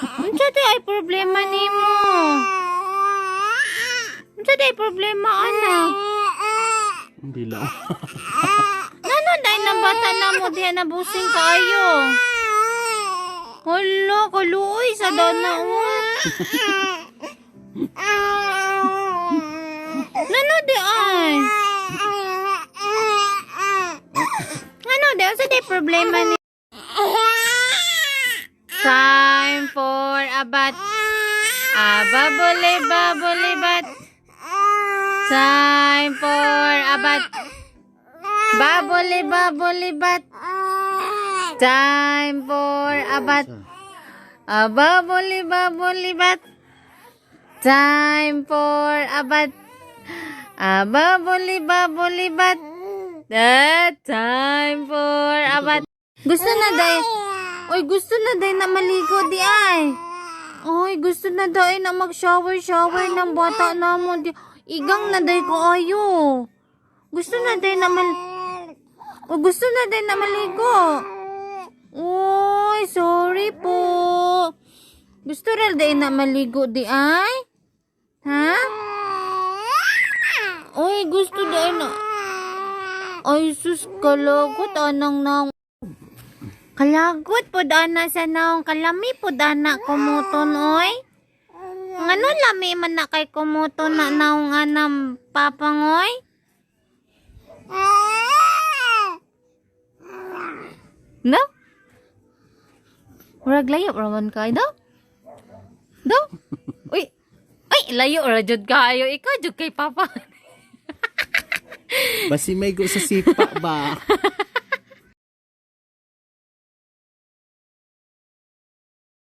Unsa di ay problema nimo? Unsa di ay problema ana? Hindi lang. Ano dai na bata na mo diha na busing kaayo? Hala, kaluoy sa dana Nano di ay? Ano di? Unsa di problema ni? Time for a bat. Babole bat. Time for a bat. Babole bat. Time for a bat. Babole bat. Time for a bat. Babole bat. Time for a bat. Gusto na day. Oy, gusto na day na maligo di ay. Oy, gusto na day na mag-shower ng bata na mo di. Igang na day ko ayo. Gusto na day na gusto na day na maligo. Oy, sorry po. Gusto rin day na maligo di ay? Ha? Oy, gusto day na. Ay, sus, kalagot anang nang. Kalagot po dana sa naong kalami po dana kumuton oy. Ngano lami man na kay kumuton na naong anam papangoy? No? Murag layo raman kay do? Do? Uy. Ay, layo ra jud kayo. Ikaw jud kay papa. Basi may go sa sipa ba?